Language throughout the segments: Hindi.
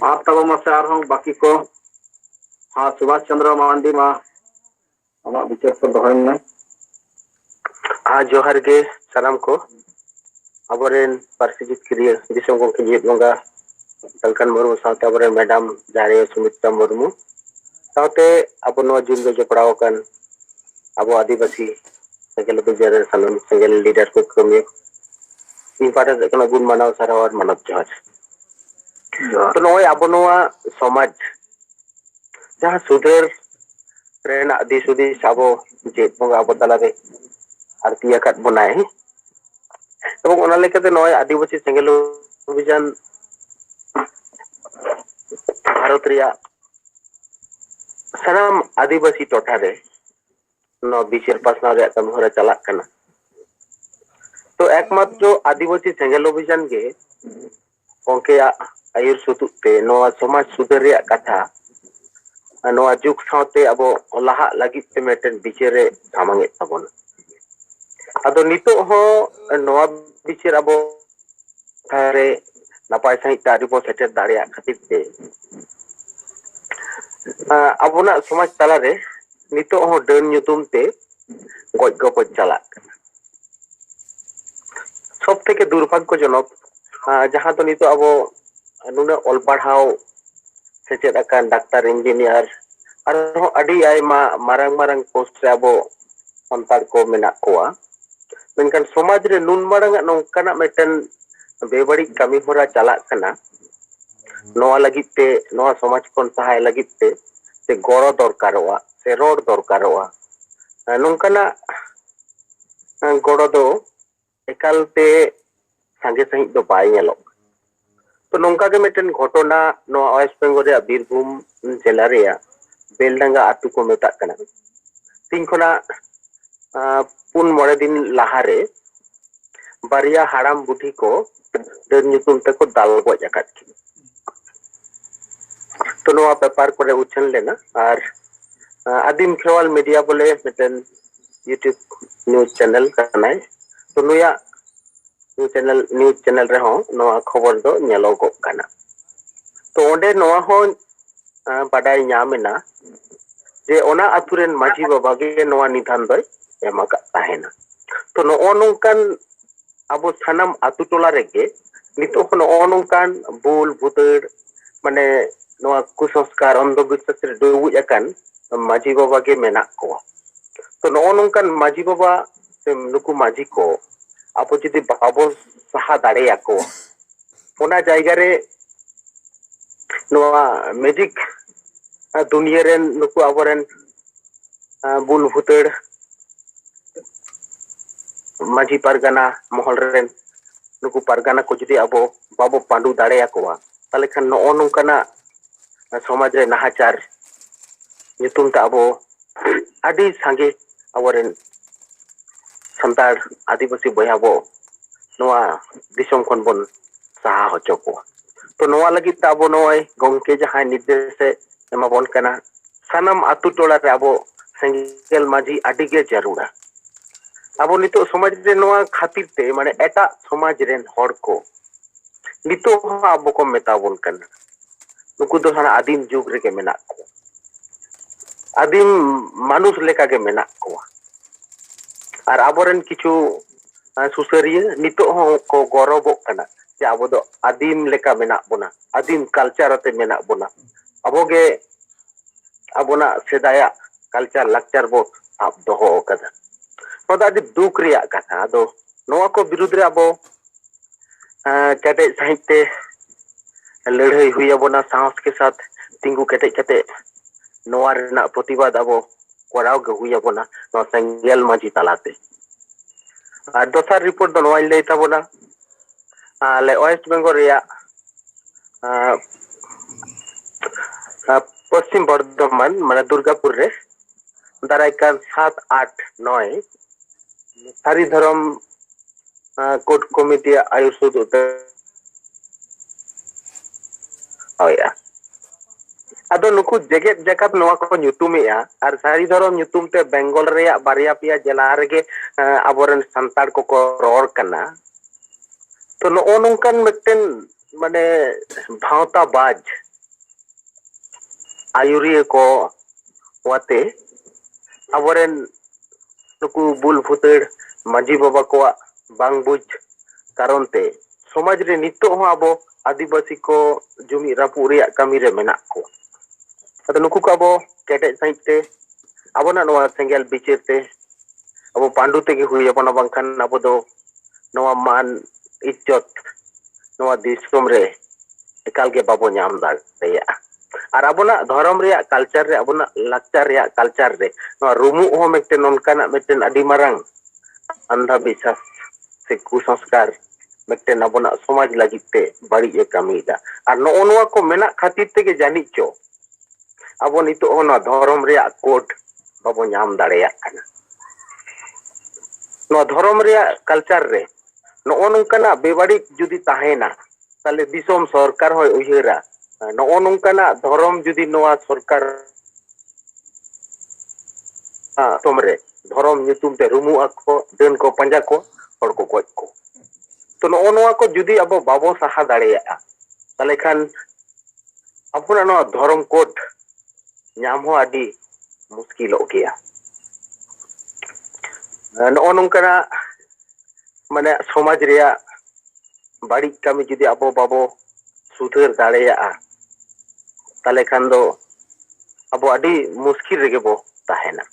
आप तब मसार हूँ बाकी को हाँ सुभाष चंद्र मांडी मा हमारा विचार को दोहन में हाँ जोहर के सलाम को अबरेन पार्सिजित क्रिया दिसों को किजित मंगा दलकन मुर्मू साथ अबरेन मैडम जारे सुमित्रा मुर्मू साथे अब नवा जून जो जपड़ाव कन अब आदिवासी सेगल बेजर सलम सेगल लीडर को कमी इन पार्ट कना गुण मानव सारा और मानव जोहर तो नवा अब नवा समाज जहाँ सुधर प्रेरणा दिस उदिस अब जेट मंगा अब तलारे आरती अकाद बनाए এবং ওনার লেখাতে নয় আদিবাসী সেঙ্গেল অভিযান ভারত রিয়া সানাম আদিবাসী টঠারে নো বিশের পাসনা রে কামহরা চালাক কানা তো একমাত্র আদিবাসী সেঙ্গেল অভিযান গে ওকে আয়ুর সুতুতে নোয়া সমাজ সুধর রিয়া কথা নোয়া যুগ সাথে আবো লাহা লাগিত তে মেটেন বিচেরে সামাঙ্গে তাবন আদো নিতো হ নোয়া বিচের আবো थारे नापाय सही तारी बो सेटर दाड़िया खातिर ते अबोना समाज तला रे नितो हो डन nyutum ते गज गपज चाला सब थेके दुर्भाग्यजनक जहां तो नितो अबो नुना ऑल पढ़ाओ सेचेद अकान डाक्टर इंजीनियर और अडी आयमा मारंग मारंग पोस्ट रे अबो संतार को मेना कोआ मेनकान समाज रे नुन मारंग नोंकाना मेटन बेबड़ी कमी होरा चला कना नोआ लगित ते नोआ समाज कोन सहाय लगित ते गड़ो दरकारोआ से रोड दरकारोआ नोंकाना गड़ो दो एकाल ते संगे सही दो बाय नेलो तो नोंका के मेटन घटना नोआ वेस्ट बेंगल रे बीरभूम जिला रे बेलडांगा आतु को मेता कना तीन खना पुन मोड़े दिन लाहारे बारिया हाड़ाम बुढ़ी को डर nyutum te ko dal goj akat ki तो नोआ पेपर को उछन लेना और आदिम खेवाल मीडिया बोले मिटन यूट्यूब न्यूज चैनल करना है तो नुया न्यूज चैनल रे हो नोआ खबर दो नेलो गो काना तो ओंडे नोआ हो बाडाय ᱧᱟᱢᱮना जे ओना अतुरेन माझी बाबा गे नोआ निधान दय एमाका ताहेना तो नो नोंकान अब सानाम आतु टोला रेगे नितो नोंकान बुल भुतड़ माने नोआ कुसंस्कार अंधविश्वास रे डुबुज अकान माझी बाबा गे मेना को तो नोंकान माझी बाबा से नुकु माझी को अब जदि बाबो सहा दाड़े याको ओना जायगा रे नोआ मैजिक दुनिया रेन नुकु अबरेन बुल भुतड़ माझी परगना महल रेन नुकु परगना को जदि अब बाबो पांडु दाड़े याकोवा ताले खान नो नोंकाना समाज रे नाहाचार nyutum ta abo adi sange aworen santar आदिवासी बया बो नोआ दिसम खन बन साहा होचो को तो नोआ लगी ता abo नोय गंके जहां निर्देश एमा बन कना सानम आतु टोला रे abo सेंगेल माझी आडी गे जरूरा अब नितो समाज रे नोआ खातिर ते माने एटा समाज रेन हर को नितो अब को मेताबोन कना नुकु दो हाना आदिम जुग रे के मेना को आदिम मानुष लेका के मेना को और आबोरेन किछु सुसरिया नितो को गौरव कना जे आबो दो आदिम लेका मेना बोना आदिम कल्चर अते मेना बोना अबो गे आबोना सेदाया कल्चर लक्चर बो आप दोहो कदा नोदा आदि दुख रिया कथा आदो नोआ को विरुद्ध रे आबो केटे साहित्य लड़ाई हुई अबोना साहस के साथ तिंगु केटे केटे नोआ रेना प्रतिवाद आबो कोराव गे हुई अबोना नो सेंगेल माझी तालाते और दोसर रिपोर्ट दो नोआ ले ताबोना ले वेस्ट बेंगल रिया पश्चिम बर्धमान माने दुर्गापुर रे दारायकान 7, 8, 9 सारी धर्म कोर्ट कमिटी आयुषुद ओया अदो नुकु जगत जगत नोआ को nyutumeya और सारी धर्म nyutum ते बेंगल रे बारिया पिया जिला रे गे आबोरन संतार को रोड कना तो नो नोंकन मिट्टन माने भावता बाज आयुरिया को वाते अबोरेन नुकु बुल भुतेड़ मांझी बाबा को बांग बुझ कारण ते समाज रे नितो हो अबो आदिवासी को जुमी रापू रे कामी रे मेना को अद नुकु को अबो केटे साइड ते अबो ना नोआ सेंगेल बिचेर ते अबो पांडु ते गे हुई अपना बंखान अबो दो नोआ मान इज्जत नोआ दिसम रे एकाल के बाबो नाम दाड़ेया और अबोना धर्म रे कल्चर रे अबोना लाक्चर रे कल्चर रे नोआ रुमु हो मेटे नोनकाना मेटे अडी मारंग अंधविश्वास से कुसंस्कार मेटे अबोना समाज लगिते बड़ी ए कामीदा और नो नोआ को मेना खातिर ते के जानी चो अब नितो होना धर्म रे कोड बाबो नाम दाड़ेया काना नो धर्म रे कल्चर रे नो नोंकाना बेबाड़ी जुदी ताहेना ताले दिसोम सरकार होय उहिरा नो नोंकाना धर्म जुदी नोआ सरकार तोमरे धर्म नितुम ते रुमु आको देन को पंजा को और को गोज को तो नो नोआ को जुदी अब बाबो सहा दाड़ेया ताले खान अपना नो धर्म कोड नाम हो आदि मुश्किल हो गया नो नोंकाना माने समाज रिया बाड़ी कामी जुदी अब बाबो सुधर दाड़ेया ताले खान दो अब आदि मुश्किल रे बो ताहेना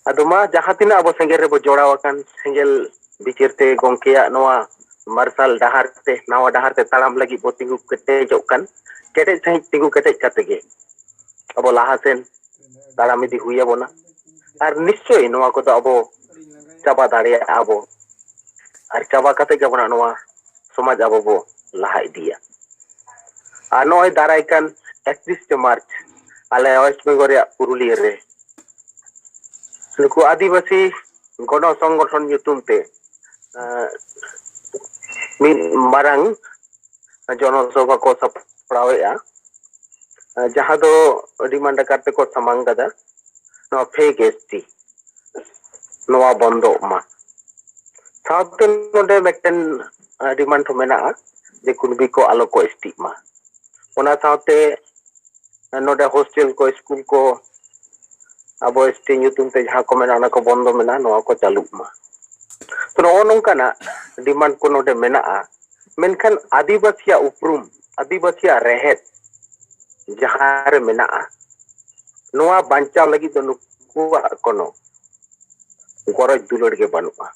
अदो मा जहां तिना अब सेंगेल रे बो जोड़ावाकान सेंगेल बिचेरते गोंकेया नोआ मार्शल डहार ते नवा डहार ते ताड़ाम लगी बो तिंगु केटेजोग कान केटेज सही तिंगु केटेज काते गे अब लाहासेन ताड़ाम इदी हुई अबोना और निश्चय नोआ को तो अब चाबा दाड़ेया अब और चाबा काते के बना नोआ समाज अब बो लाहा इदिया और नोय दाराय कान 31 मार्च आले वेस्ट बेंगल रे पुरुलिया रे नुकु आदिवासी गण संगठन युतुम ते मारंग जनसभा को सपड़ावेया जहां दो डिमांड करते को समांग गदा नो फेक एसटी नोआ बंदो मा साउथ नोडे मेक्टन डिमांड मेना जे कुनबी को आलो को एसटी मा ओना साउते नोडे हॉस्टल को स्कूल को अब एसटी युतुम ते जहां को मेना को बंदो मेना नोआ को चालू मा तो नो नोंकाना डिमांड को नोडे मेना मेनखान आदिवासिया उपरुम आदिवासिया रहेत जहां रे मेना नोआ बांचाव लगी तो नुकुआ कोनो गरज दुलड़ के बनुआ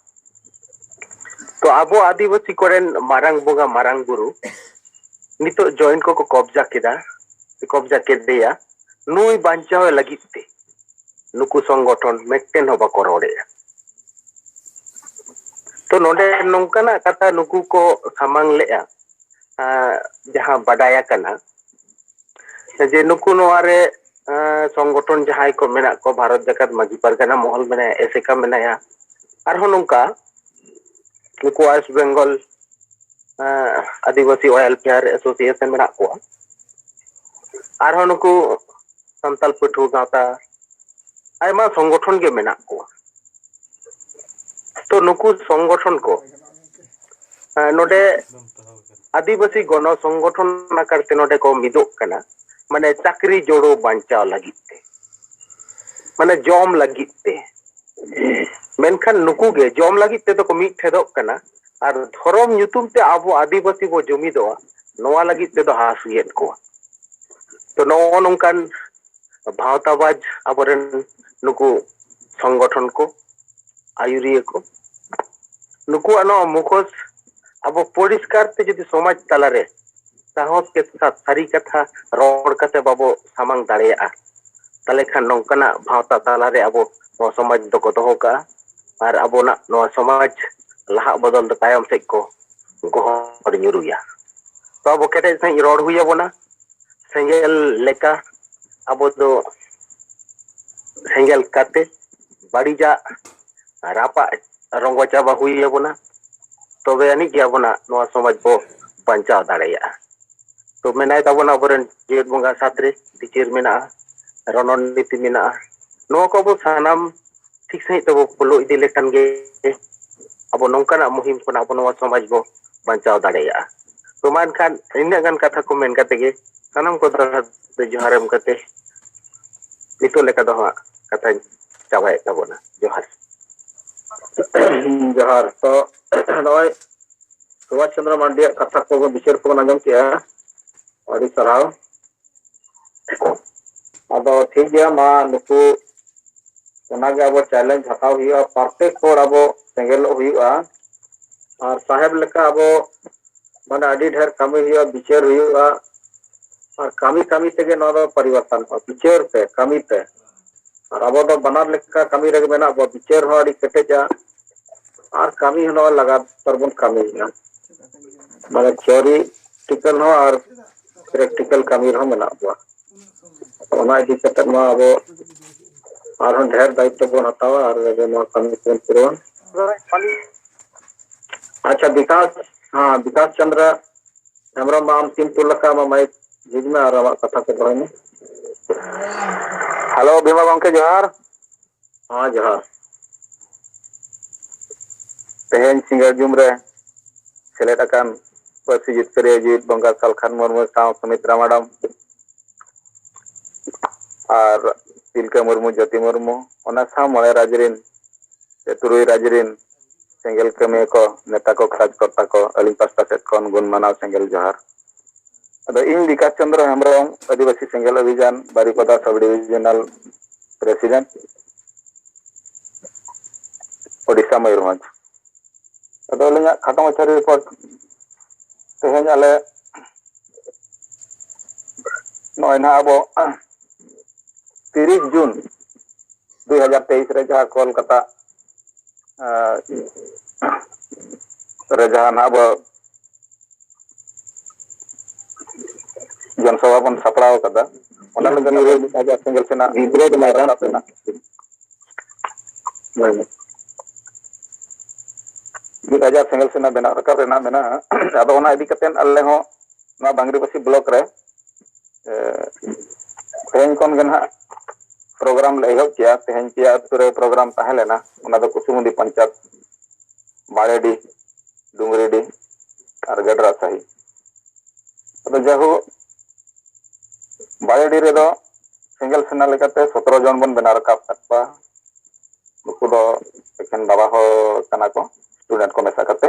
तो अब आदिवासी कोरेन मारंग बोगा मारंग गुरु नितो जॉइंट को कब्जा केदेया नुई बांचाव लगी ते नुकु संगठन मेक्टेन होबा करोड़ेया तो नोडे नोंकाना कथा नुकु को सामांग लेया जहां बडाया कना जे नुकु नोआरे संगठन जहां को मेना को भारत जगत माजी परगना महल मेना एसेका मेनाया आरहो नोंका नुकु वेस्ट बेंगल आदिवासी वेलफेयर एसोसिएशन मेना को आरहो नुकु संताल पठु गाता आयमा संगठन के मेना को तो नुकु संगठन को नोडे आदिवासी गण संगठन ना करते नोडे को मिदो कना माने चाकरी जोड़ो बांचाव लगिते माने जॉम लगिते मेनखान नुकु गे जॉम लगिते तो को मिट ठेदो कना और धर्म युतुम ते आबो आदिवासी बो जुमिदो नोआ लगिते तो हासुयेत को तो नो नोंकान भावताबाज अबरेन नुकु संगठन को आयुरिया को नुकु अनो मुखोस अब परिष्कार ते जदि समाज तलारे साहस के साथ सारी कथा रोड कते बाबो सामांग दाड़ेया ताले खान नोंकाना भावता तलारे अब नो समाज दो को दोहो का और अबोना नो समाज लाहा बदल द तायम से को गोहर ᱧᱩᱨᱩᱭᱟ तो अब केटे सही रोड हुई अबोना सेंगेल लेका अब दो सेंगेल काते बाड़ीजा रापा रंगो चाबा हुई अबोना तबे अनी के अबोना नो समाज को बंचाव दाड़ेया तो मेनाय ताबोना अबरेन जेठ बंगा सातरे बिचार मेना रणनीति मेना नो को बो सानाम ठीक सही तो फॉलो इदी लेखान गे अब नोंकाना मुहिम को अब नो समाज बो ᱵᱟᱧᱪᱟᱣ ᱫᱟᱲᱮᱭᱟᱜᱼᱟ ᱛᱚ ᱢᱮᱱᱠᱷᱟᱱ ᱤᱱᱟᱹᱜ ᱜᱟᱱ ᱠᱟᱛᱷᱟ ᱠᱚ ᱢᱮᱱ ᱠᱟᱛᱮ ᱜᱮ ᱥᱟᱱᱟᱢ ᱠᱚ ᱫᱚᱲᱦᱟ ᱡᱚᱦᱟᱨ ᱮᱢ ᱠᱟᱛᱮ ᱱᱤᱛᱚᱜ ᱞᱮᱠᱟ ᱫᱚ ᱦᱟᱸᱜ ᱠᱟᱛᱷᱟᱧ ᱪᱟᱵᱟᱭᱮᱫ ᱛᱟᱵᱚᱱᱟ ᱡᱚᱦᱟᱨ ᱡᱚᱦᱟर ᱛᱚ ᱱᱚᱜᱼᱚᱭ ᱥᱩᱵᱷᱟᱥ ᱪᱚᱱद्ᱨᱚ ᱢᱟᱱᱰᱤᱭᱟᱜ ᱠᱟᱛᱷᱟ ᱠᱚ ᱵᱤᱪᱟᱹᱨ ᱠᱚᱵᱚᱱ ᱟᱸᱡᱚᱢ ᱠᱮᱜᱼᱟ ᱟᱹᱰᱤ ᱥᱟᱨᱦᱟᱣ ᱟᱫᱚ ᱴᱷᱤक ᱜᱮᱭᱟ ᱢᱟ ᱱᱩᱠᱩ ᱚᱱᱟᱜᱮ ᱟᱵᱚ ᱪᱮᱞᱮᱧᱡᱽ ᱦᱟᱛᱟᱣ ᱦᱩᱭᱩᱜᱼᱟ ᱯᱨᱚᱛᱮᱠ ᱦᱚᱲ ᱟᱵᱚ ᱥᱮᱸᱜᱮᱞᱚᱜ ᱦᱩᱭᱩᱜᱼᱟ ᱟᱨ ᱥᱟᱦᱮᱵ ᱞᱮᱠᱟ ᱟᱵᱚ ᱢᱟᱱᱮ ᱟᱹᱰᱤ ᱰᱷᱮᱨ ᱠᱟᱹᱢᱤ ᱦᱩᱭᱩᱜᱼᱟ ᱵᱤᱪᱟᱹᱨ ᱦᱩᱭᱩᱜᱼᱟ ᱟᱨ ᱠᱟᱹᱢᱤ ᱠᱟᱹᱢᱤ ᱛᱮᱜᱮ ᱱᱚᱣᱟ ᱫᱚ ᱯᱚᱨᱤᱵᱚᱨᱛᱚᱱᱚᱜᱼᱟ ᱵᱤᱪᱟᱹᱨ ᱛᱮ ᱠᱟᱹᱢᱤ ᱛᱮ ᱟᱨ ᱟᱵᱚ ᱫᱚ ᱵᱟᱱᱟᱨ ᱞᱮᱠᱟ ᱠᱟᱹᱢᱤ ᱨᱮᱜᱮ ᱢᱮᱱᱟᱜ ᱵᱚ ᱵᱤᱪᱟᱹᱨ ᱦᱚᱸ ᱟᱹᱰᱤ ᱠᱮᱴᱮᱡᱟ ᱟᱨ ᱠᱟᱹᱢᱤ ᱦᱚᱸ ᱱᱚᱣᱟ ᱞᱟᱜᱟᱛᱟᱨ ᱵᱚᱱ ᱠᱟᱹᱢᱤᱭᱮᱫᱼᱟ ᱢᱟᱱᱮ ᱛᱷᱤᱭᱚᱨᱤ ᱴᱤᱠᱮᱞ ᱦᱚᱸ ᱟᱨ ᱯᱨᱮᱠᱴᱤᱠᱮᱞ ᱠᱟᱹᱢᱤ ᱨᱮᱦᱚᱸ ᱢᱮᱱᱟᱜ ᱵᱚᱣᱟ ᱚᱱᱟ ᱤᱫᱤ ᱠᱟᱛᱮ ᱢᱟ ᱟᱵᱚ ᱟᱨᱦᱚᱸ ᱰᱷᱮᱨ ᱫᱟᱭᱤᱛᱛᱚ ᱵᱚᱱ ᱦᱟᱛᱟᱣᱟ ᱟᱨ ᱱᱚᱣᱟ ᱠᱟᱹᱢᱤ ᱵᱚᱱ ᱯᱩᱨᱟᱹᱣᱟ अच्छा विकास हाँ विकास चंद्र हेम्ब्रम आम तीन तुलका माइक झिझ में और कथा को बढ़ाई में हेलो भीमा गंके जोहार हाँ जोहार तेहेन सिंगर जुम रे सेलेद अकान पार्सी जितकारिया जीत बंगा सालखान मुर्मू साव सुमित्रा मैडम और तिलका मुर्मू ज्योति मुर्मू ओना साव मळे राजरिन तुरुई राजरिन सेंगेल कमी को नेता को कार्यकर्ता को अली पास्ता सेट को गुण मानाव सेंगेल जोहार अदो इन विकास चंद्र हेम्ब्रम आदिवासी सेंगेल अभियान Baripada sub divisional president Odisha Mayurbhanj अदो अलिया खाटो मछा रिपोर्ट तेहेन आले नय ना अब 30 जून 2023 रे जहां कोलकाता रे जहां अब जनसभा बन सपड़ाव कदा ओना लगे आजा सेंगेल सेना विरोध मैदान सेना राजा सेंगेल सेना बना रखा रेना मेना अदो ओना इदी कतेन अल्ले हो ना बांगरीबसी ब्लॉक रे तेहेन कोन गना प्रोग्राम ले एहब किया तेहेन किया तुरे प्रोग्राम ताहे लेना ओना दो कुसुमुदी पंचायत बाड़ेडी डुंगरीडी और गडरा साही अदो जहु बाड़ेडी रे दो सेंगेल सेना लेकाते 17 जन बन बना रखा सकवा नुकु दो एखन बाबा हो कना को स्टूडेंट को मेसा करते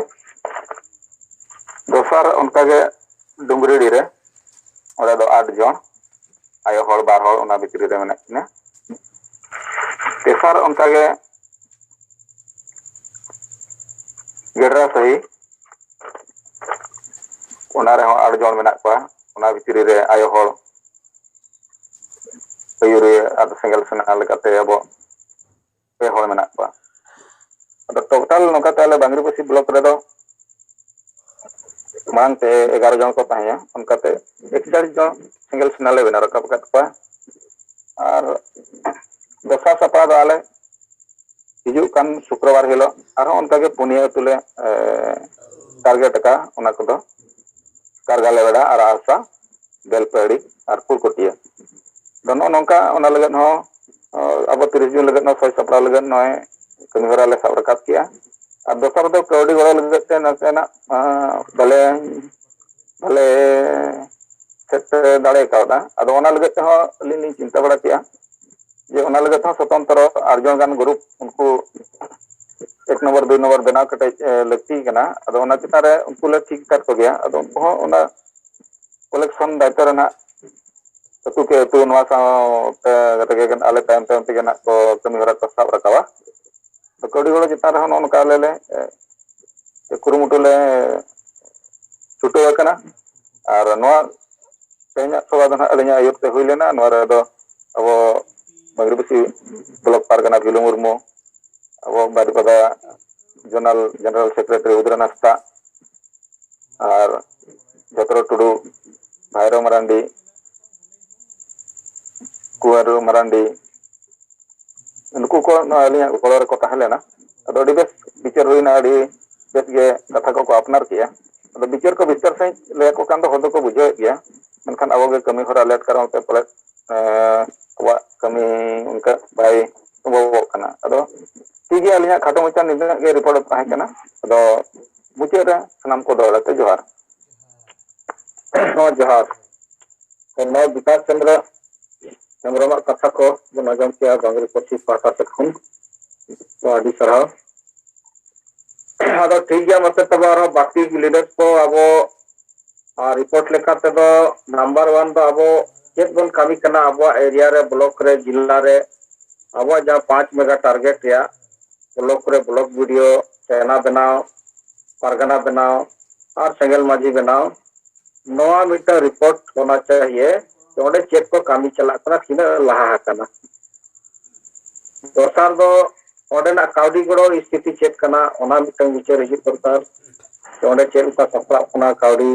दोसर उनका के डुंगरीडी रे ओरे दो 8 जन आयो हर बार हर ओना भितरी रे मेना किना तेसर उनका के गेडरा सही ओना रे 8 जन मेना को ओना भितरी रे आयो हर अयुरे आद सेंगेल सेना लेकाते अब पे हर मेना को अदो टोटल नोका ताले बांगरीबसी ब्लॉक रे दो मांग ते 11 जन को ताया उनकाते 41 जन सिंगल सेना ले बना रखा पका और दशा सपा दाले हिजु कान शुक्रवार हिलो और उनका के पुनिया तुले टारगेट का उना को दो कारगाले बेड़ा और आसा बेलपेड़ी और पुरकोटिया दोनों नोका उना लगन हो अब 30 जून लगन सय सपरा लगन नय कमिहरा ले सब रखा किया और दोसर दो कौड़ी गड़ा लगते नसेना भले भले सेट दाड़े कावदा अदो ओना लगते हो लिनी चिंता बड़ा किया जे ओना लगते हो स्वतंत्र अर्जन गान ग्रुप उनको 1 नंबर 2 नंबर बना कटे लगती कना अदो ओना चितारे उनको ले ठीक कर को गया अदो उनको ओना कलेक्शन दायित्व रेना तु के तु नवा सा तगे आले टाइम टाइम तगे ना को कमिहरा को साब रखावा तो कौड़ी गड़ा चितारे हो नोनका ले कुरुमुटु ले छुटो कना और नवा तेना सभा दना अलिया आयुते हुई लेना नवा रे दो अब बांगरीबसी ब्लॉक पारगना भिलु मुर्मू अब बारिपदा जनरल सेक्रेटरी उदयन हांसदा और जतरो टुडू भैरव मरांडी कुआरू मरांडी उनको को अलिया गड़ो को ताहेलेना अदो अडी बेस विचार हुईना अडी बेस गे कथा को अपनार किया अदो विचार को विस्तार से ले को कान दो होदो को बुझे गया मनखान अब गे कमी हरा लेट करा ते पले वा कमी उनका भाई वो कना अदो ठीक है अलिया खाटो मचा निदना गे रिपोर्ट ताहे कना अदो मुझे सनाम को दौड़ते जोहार जोहार तो नौ विकास चंद्र हेम्ब्रम कथा को बन आजम किया बांगरी पक्षी पाटा से खुन तो आदि सराव अदो ठीक गया मत तब और बाकी लीडर्स को अब रिपोर्ट लेखा ते दो नंबर 1 दो अब चेक बन कमी करना अब एरिया रे ब्लॉक रे जिला रे अब जहां 5 मेगा टारगेट या ब्लॉक रे ब्लॉक वीडियो चैना बनाओ परगना बनाओ और सेंगल माझी बनाओ नवा मीटर रिपोर्ट होना चाहिए तो ओडे चेक को कमी चला कना थिना लहा कना दोसार दो ओडे ना काउडी गड़ो स्थिति चेक कना ओना मिटन विचार हिजुग दरकार तो ओडे चेक का सपरा कना काउडी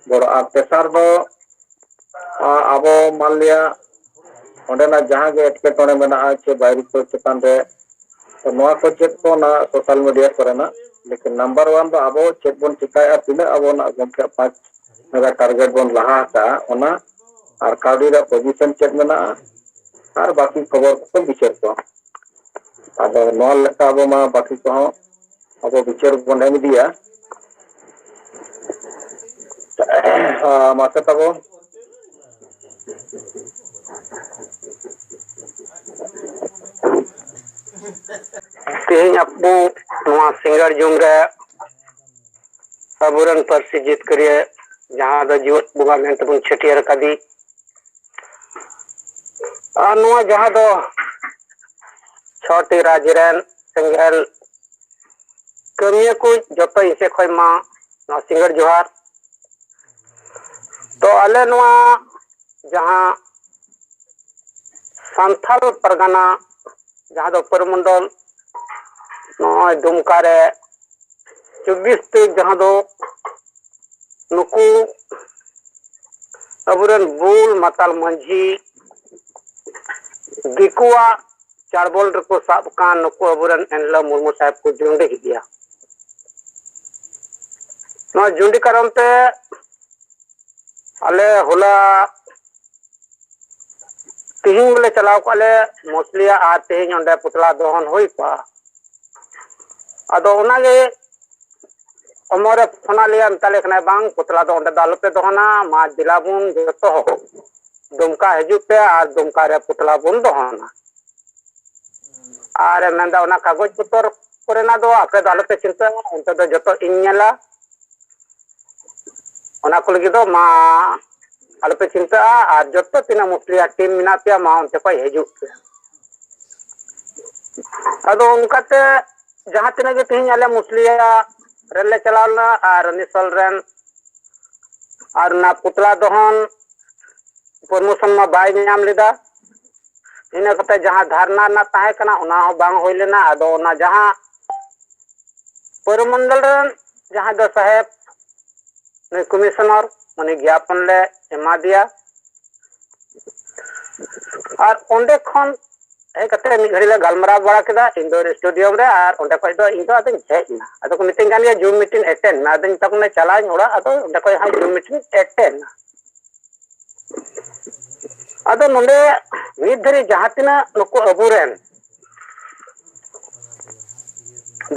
गड़ो आ तेसार दो आबो मान लिया ओडे ना जहां गे एटकेटोने मेना चे बायरी को चेतन रे तो नवा को चेक को ना सोशल मीडिया करना लेकिन नंबर 1 दो आबो चेक बन चिकाया तिना आबो ना गमके 5 मेगा टारगेट बन लहा का ओना और काउडी रा पोजीशन चेक मेना और बाकी खबर को विचार को अब नॉल लेका अब मा बाकी को अब विचार बन एम दिया मासे तब तेज अपू नवा सिंगर जुमरे अबुरन परसी जीत करिए जहां द जीवत बुगा में तबन छटियर कदी नवा जहां दो छोटी राजरन सिंगल कमिया को जतो इसे खोय मा नवा सिंगर जोहार तो अले नवा जहां संथाल परगना जहां दो परमंडल नवा दुमका रे 24 तक जहां दो नुकु अबुरन बुल माताल मंझी दिकुआ चारबोल रको साब कान नुकु अबुरन एनला मुर्मू साहब को जुंडे हिदिया नवा जुंडी करमते अले होला तिहिं बोले चलाव काले मोसलिया आ तिहिं ओंडे पुतला दहन होई पा अदो ओनागे अमरे फोना लिया ताले खना बांग पुतला दो ओंडे दालपे दहना मा दिलाबुन जतो हो दुमका हिजुग पे और दुमका रे पुतला बुन दहना आर मेंदा ओना कागज पत्र कोरेना दो आपे दालपे चिंता उनते दो जतो इन्नेला ओना को लगी दो मा अलपे चिंता और जतो तिना मुस्लिया टीम मिना पे मा उनते को हिजुग पे अदो उनकाते जहां तिना गे तिहिं आले मुस्लिया रेले चलावना और निसल रेन और ना पुतला दहन प्रमोशन में बाय नाम लेदा इना कते जहां धारणा ना ताहे कना ओना हो बांग होय लेना अदो ओना जहां परमंडल रेन जहां दो साहेब ने कमिश्नर माने ज्ञापन ले एमा दिया और ओंडे खन ए कते नि घड़ी ले गलमरा बड़ा केदा इंडोर स्टेडियम रे और ओंडे कोई दो इंदो आदि हेजना अदो को मीटिंग गान जूम मीटिंग अटेंड ना दिन तक ने चला ओड़ा अदो ओंडे कोई हां जूम मीटिंग अटेंड अदो नोंडे नित धरी जहां तिना नुको अबुरेन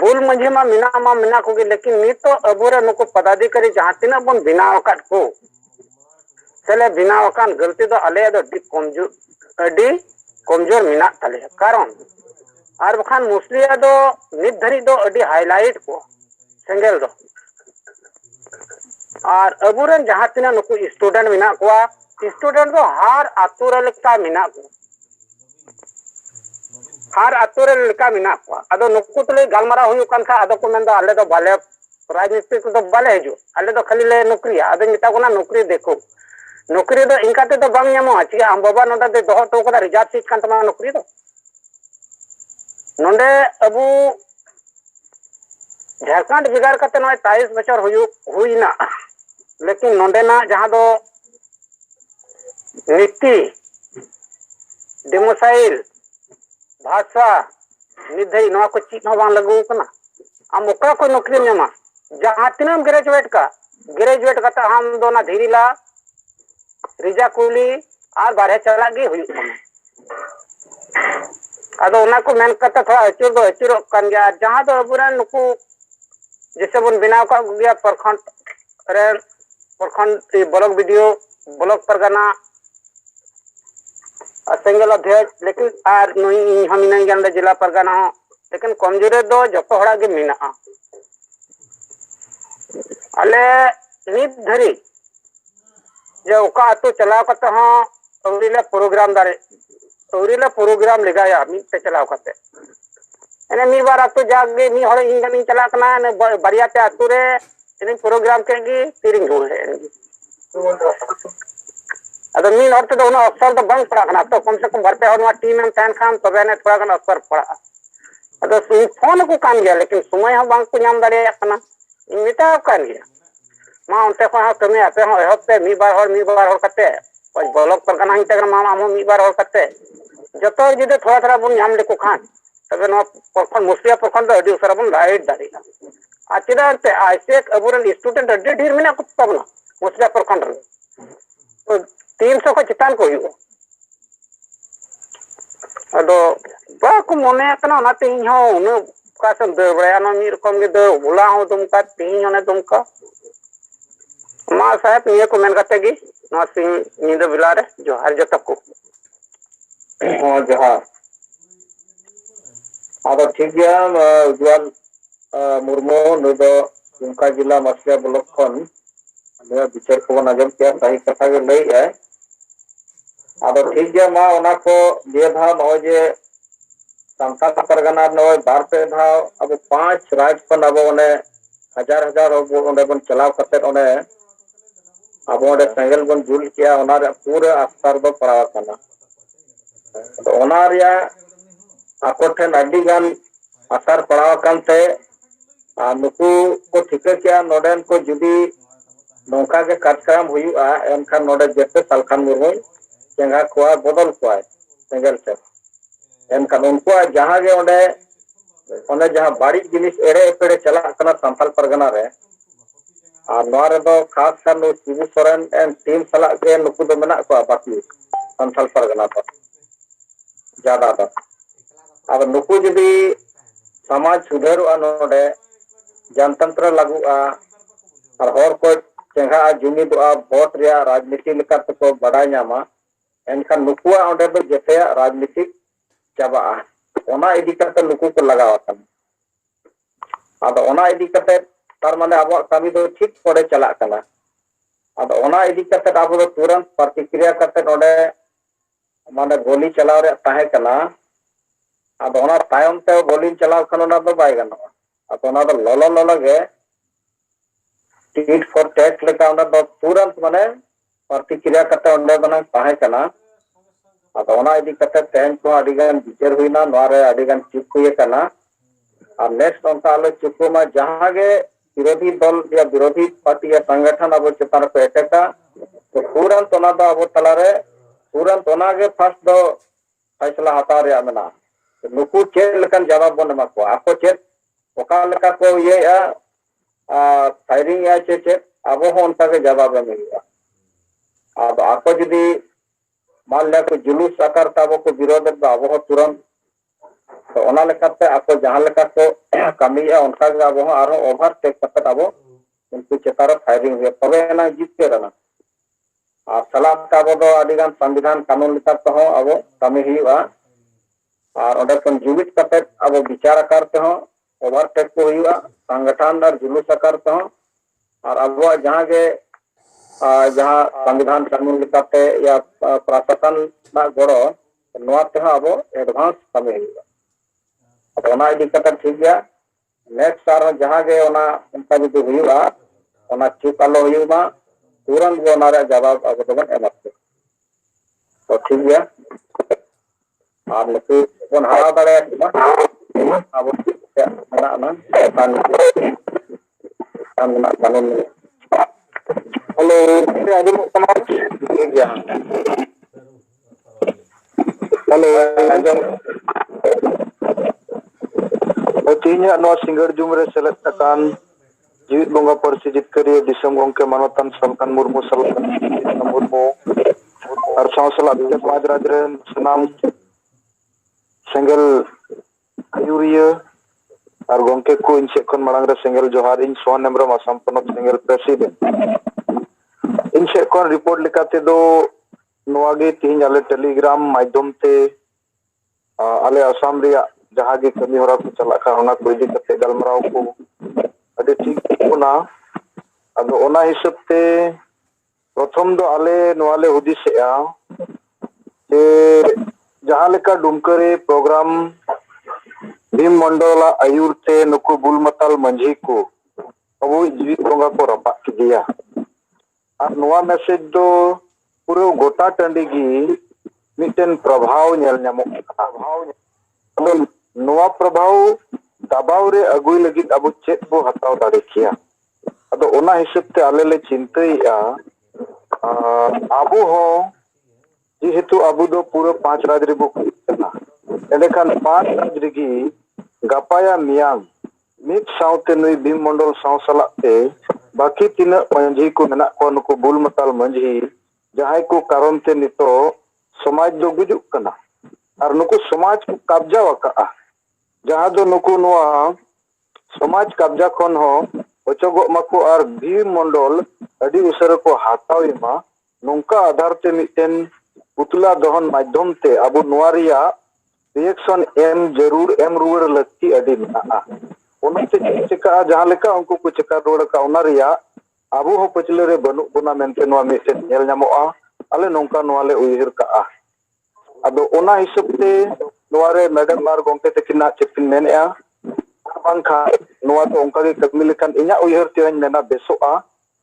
बुल मंझी मा मिना को लेकिन नित तो अबुरे नुको पदाधिकारी जहां तिना बन बिनाव काट को चले बिनाव कान गलती तो अले दो कमजोर मिना ताले कारण और बखान मुस्लिया दो नित धरी दो अडी हाईलाइट को सेंगल दो और अबुरन जहां तिना नुको स्टूडेंट मिना को स्टूडेंट दो हार आतुरे लेका मिना को हार आतुरे लेका मिना को अदो नुको तले गलमारा हुयु कान खा अदो को मेंदा अले दो बाले राजनीति को तो बाले हिजु अले दो खाली ले नौकरिया अदो मिता को ना नौकरी देखो नौकरी दो इनकाते तो बांग ᱧᱟᱢᱚᱜᱼᱟ ᱪᱮᱫ हम बाबा नोंडे दे दोहो तो कदा रिजर्व सीट कान तमा नौकरी दो नोंडे अबु झारखंड बिगार काते नय 23 बछर हुईना लेकिन नोंडे ना जहां दो नीति डेमोसाइल भाषा निधई नवा को चीज हो बांग लगू कना हम ओकरा को नौकरी ᱧᱟᱢᱟ जहां तिनम ग्रेजुएट का हम दोना धीरीला रिजा कुली और बारह चला गे हुई अदो ओना को मेन कता थोड़ा अचुर दो अचुर कान गया जहां दो अबुरन नुकु जैसे बन बनाव का गया प्रखंड रे प्रखंड ब्लॉक वीडियो ब्लॉक परगना सेंगल अध्यक्ष लेकिन आर नुई हम नहीं जानते जिला परगना हो लेकिन कमजोरी दो जतो हड़ा के मिना अले नित धरी जो ओका अतो चलाव करते हो अवरीला प्रोग्राम दारे अवरीला प्रोग्राम लगाया मित चलाव करते एने मी बार अतो जागे मी हड़ इंगनी चला कना ने बरिया पे अतो रे एने प्रोग्राम केगी तीरिंग ढूंढ है अगर मी नॉर्थ तो उन्हें अक्सर तो बंद पड़ा करना तो कम से कम घर पे और टीम में फैन खान तो मैंने थोड़ा करना अक्सर पड़ा अगर फोन को काम गया लेकिन समय हम बांग को नाम दारे करना मिटा कान गया मां उनते को हाँ कमी आते हो हफ्ते मी बार हो करते और ब्लॉक पर करना ही तक मामा हम मी बार हो करते जब तो जिधर थोड़ा थोड़ा बुन नाम लेको खान तब ना प्रखंड मुस्लिया प्रखंड तो अड़ी उसरा बुन लाइट दारेगा आचिदा ते आइसे अबुरन स्टूडेंट अड़ी ढेर में ना कुछ तब ना मुस्लिया प्रखंड तो 300 को चितान को हुआ अदो बाको मने कना नाते इन हो उन का सम दे बया न मी रकम के दे बुला हो तुमका तीन होने तुमका मा साहब ये को मेन करते की नो सिंह नींद बिला रे जो हर जत को हां जहां अब ठीक गया उज्जवल मुर्मू नुदो दुमका जिला मसलिया ब्लॉक खन विचार को नजम किया सही कथा के लई है अब ठीक गया मा ओना को ये था नोजे संताल परगना नोय बार पे था अब 5 राइट पर अब ओने हजार हजार ओने बन चलाव करते ओने अब ओने सेंगल बन जुल किया ओना पूरे अस्तर दो पड़ाव करना तो ओना रिया आकोठन अड्डी गान असर पड़ाव करते नुकु को ठीक किया नोडेन को जुदी नौका के कार्यक्रम हुआ एनखान नोडे जैसे सलखान मुर्मू चेंगा को बदल को सेंगल से एनखान उनको जहां गे ओने जहां बाड़ी जिनिस एड़े एपड़े चला कना संथाल परगना रे और नोरे दो खास कर नो शिबू सोरेन एन टीम सला के नुकु दो मेना को बाकी संथाल परगना तो ज्यादा तो अब नुकु जदी समाज सुधारुआ नोडे जनतंत्र लागुआ और हर को चेंगा जुमिदुआ वोट रिया राजनीति लेका को बड़ा नामा एनखान नुकुआ ओंडे दो जते राजनीति चाबा ओना इदी करते नुकु को लगाव आदो ओना इदी करते तार माने अब कमी दो ठीक पड़े चला कना आदो ओना इदी करते अब दो तुरंत प्रतिक्रिया करते ओंडे माने गोली चलाव रे ताहे कना आदो ओना तायम ते गोली चलाव खन ओना दो बाय गनो आदो ओना दो लोलो गे टीट फॉर टैट लेका ओना दो तुरंत माने प्रतिक्रिया करते ओंडे बना ताहे कना अब ओना इदी करते तेन को अडिगान विचार हुईना नोरे अडिगान चुप हुए कना और नेक्स्ट उनका आलो चुप में जहां गे विरोधी दल या विरोधी पार्टी या संगठन अब चेतान पे एटेका तो तुरंत ओना दो अब तलारे तुरंत ओना गे फर्स्ट दो फैसला हताव रे मेना नुकु चेक लेकन जवाब बन मा को आपको चेक ओका लेका को ये फायरिंग या चेक अब हो उनका के जवाब मिलेगा अब आपको यदि मान लिया को जुलूस आकार ताबो को विरोध अब हो तुरंत तो ओना लेकाते आपको जहां लेका को कमिया उनका के अब हो आरो ओवर टेक करते अब उनको चेतार फायरिंग हुए तबे ना जीत के रहना और सलाह का अब दो अडिगान संविधान कानून लेकाते हो अब कमी हुआ और ओडे कोन जुमित करते अब विचार करते हो ओवर टेक को हुआ संगठन और जुलूस करते हो और अब जहां के जहां संविधान कानून लेकाते या प्रशासन ना गड़ो नोते अब एडवांस कमी हुआ अब ओना इदी करते ठीक गया नेक्स्ट आर जहां गे ओना उनका जदी हुआ ओना चुप आलो हुआ तुरंत गो ओना रे जवाब अब दोबन एमते तो ठीक गया और नुकु बन हरा दाड़े अब मेना ना कानून हेलो आदि समाज ठीक गया हेलो आजम तीन नो सिंगर जुमरे सेलेक्ट अकान जीवित बंगा पार्सी जितकरी दिसम गंके मानवतान सलखान मुर्मू सलखान मुर्मू और सावसला पांच राजरेन सनाम सेंगल आयुरिया और गोंके को इन सेट खन मांग रे सेंगेल जोहार इन सोहन हेम्ब्रम आसाम पनत सेंगेल प्रेसिडेंट इन सेट खन रिपोर्ट लेकाते दो नोआगे तीन आले टेलीग्राम माध्यम ते आले आसाम रिया जहां गे कमी होरा को चला का होना को इदी कते गलमराव को अदे ठीक होना अब ओना हिसाब ते प्रथम दो आले नोआले हुदिसेआ जे जहां लेका डुमकरे प्रोग्राम भीम मंडला आयुर ते नुकु बुलमताल मंझी को अबो जीवित बंगा को रपा किदिया और नोआ मैसेज दो पूरे गोटा टंडी गी मिटेन प्रभाव नेल न्यामो प्रभाव नोआ प्रभाव दबाव रे अगुई लगी अब चेत बो हताव दाड़े किया अदो ओना हिसाब ते आले ले चिंतईया आबो हो जेहेतु आबो दो पूरे 5 राज रे बो करना एंडेखान 5 राज रेगी गापाया मियांग मित साउते नुई भीम मंडल साउ सलाते बाकी तीन मंझी को मेना को नुको बुलमताल मंझी जहां को कारण ते नितो समाज दो गुजुक कना और नुको समाज को कब्जा वका जहां दो नुको नोआ समाज कब्जा खन हो ओचोगो मको और भीम मंडल अडी उसर को हाताविमा नोंका आधार ते मिटेन पुतला दहन माध्यम ते अबो नोआरिया रिएक्शन एम जरूर एम रुवर लक्ति अडी मेना ओनते चिका जहां लेका उनको को चिका रोड का ओना रिया अबो हो पचले रे बनु बुना मेनते नोआ मिटे नेल न्यामोआ आले नोंका नोआले उयहिर का अदो ओना हिसाब ते नोआरे मैडम आर गोंके तकिना चिपिन मेनया बांखा नोआ तो उनका के कदमी लेखान इना उयहिर ते मेना बेसोआ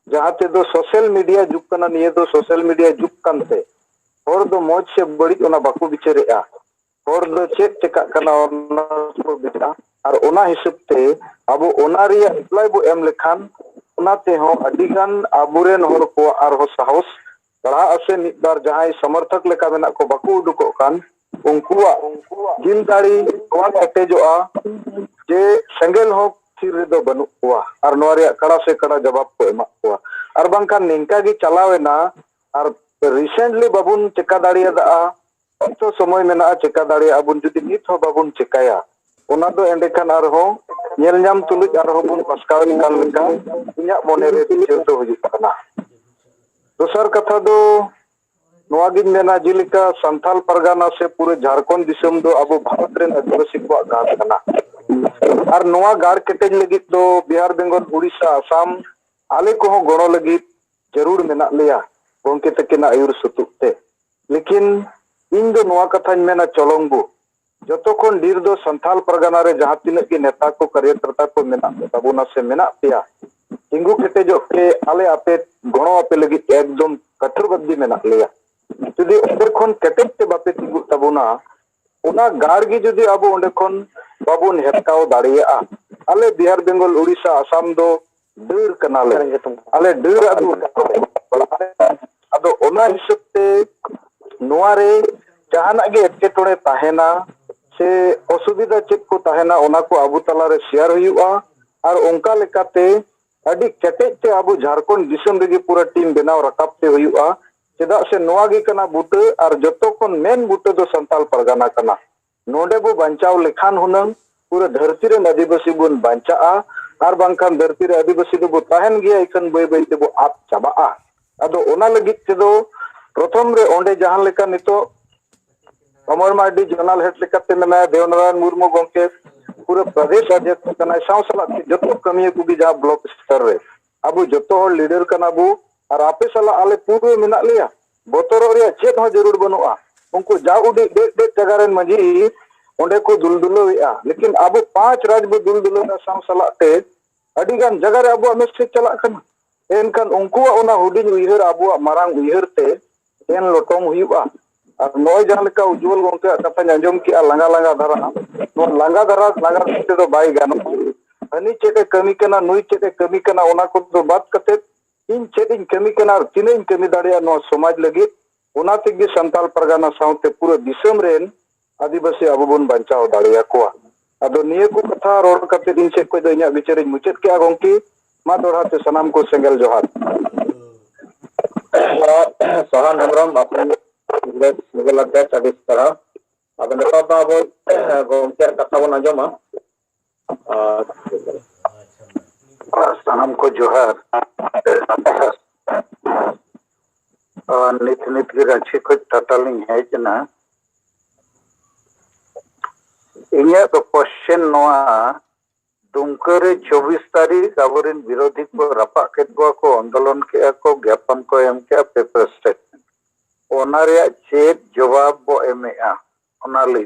जहां ते दो सोशल मीडिया जुग कना निये दो सोशल मीडिया जुग कानते और दो मौज से बड़ी ओना बाकू बिचरेआ और दो चेक चेका कना ओना को बिचा और ओना हिसाब ते अबो ओना रिया रिप्लाई बो एम लेखान ओना ते हो अडिगान आबुरेन होर को आर हो साहस बड़ा असे निबार जहां समर्थक लेका मेना को बाकू उडुको कान उनकुआ दिल दाड़ी कोन अटेजोआ जे सेंगेल हो थिर रे दो बनु कोआ और नोरिया कड़ा से कड़ा जवाब को एमा कोआ और बांका निंका गी चलावेना और रिसेंटली बाबुन चेका दाड़िया दा तो समय मेना चेका दाड़िया अबुन जुदी नित हो बाबुन चेकाया ओना दो एंडेखान आर हो नेल न्याम तुलुज आर हो बुन पासकावन कान लेका इन्या मोने रे चिर दो हुजुक काना दोसर कथा दो नोआ गिन मेना जिलिका संथाल परगाना से पूरे झारखंड दिसम दो अब भारत रेन आदिवासी को गाड़ कना और नोआ गाड़ केटेज लगी दो बिहार बेंगल उड़ीसा आसाम आले को हो गणो लगी जरूर मेना लिया गोंके तकिना आयुर सुतुते लेकिन इन दो नोआ कथा मेना चलोंगबो जतो खन डीर दो संथाल परगाना रे जहां तिने के नेता को कार्यकर्ता को मेना तबुना से मेना पिया तिंगु केटेजो के आले आपे गणो आपे लगी एकदम कठोरबद्दी मेना लिया जुदी ओंडे खन केटेज ते बापे तिंगु तबुना ओना गाड़गी जुदी अब ओंडे खन बाबुन हेतकाव दाड़िया आले बिहार बेंगल उड़ीसा आसाम दो डर कनाले आले डर अदो ओना हिसाब ते नोआ रे जहाना गे एटकेटोड़े ताहेना से असुविधा चेक को ताहेना ओना को आबु तला रे शेयर हुआ और उनका लेकाते अडी केटेज ते आबु झारखंड दिसम रेगी पूरा टीम बनाव रकाब ते हुआ चेदा से नोआ गे कना बुटे और जतो कोन मेन बुटे दो संताल परगाना कना नोडे बो बंचाव लेखान हुनंग पूरा धरती रे आदिवासी बुन बंचा और बांखान धरती रे आदिवासी दो बो ताहेन गया इकन बय बय ते बो आप चाबा अदो ओना लगित ते दो प्रथम रे ओंडे जहां लेका नितो अमर मार्डी जनरल हेड लेकाते मेना देवनारायण मुर्मू गोंके पूरे प्रदेश अध्यक्ष कना साव सला जतो कमिए को भी जा ब्लॉक स्तर रे अब जतो हर लीडर कना बो और आपे सला आले पूरे मेना लिया बोतरो रे चेत हो जरूर बनुआ उनको जा उडी दे जगह रे मंजी ओंडे को दुलदुलोया लेकिन अब 5 राज बो दुलदुलो साव सला ते अडिगान जगह रे अब मेसे चला कना एनखान उनको ओना हुडिन उइहर अब मारांग उइहर ते एन लोटोम हुआ और नय जहां लेका उज्जवल गोंके कथा अंजम की लांगा लांगा धरा नो लांगा धरा लांगा ते दो बाई गानो हनी चेते कमी कना नुई चेते कमी कना ओना को दो बात कते इन चेतिन कमी कना तिनेन कमी दाड़िया नो समाज लगी ओना तेगी संताल परगाना साउते पूरे दिसम रेन आदिवासी अब बन बंचाव दाड़िया कोआ अदो निये को कथा रोड कते दिन से कोई दो इना विचार मुचेत के गोंके मा दोड़ा ते सनाम को सेंगल जोहार सोहन हेम्ब्रम अपन निगल अध्याय चबिस तरह अब नेता बाबू गोंके कथा बन आंजमा सानम को जोहार नित नित गे रांची खो टाटालिंग हेजना इन्या तो क्वेश्चन नोआ दुमकरे 24 तारीख अबोरिन विरोधी को रपा केदवा को आंदोलन के को ज्ञापन को एम के पेपर स्टेटमेंट ओना रे चेक जवाब बो एमेआ ओना लई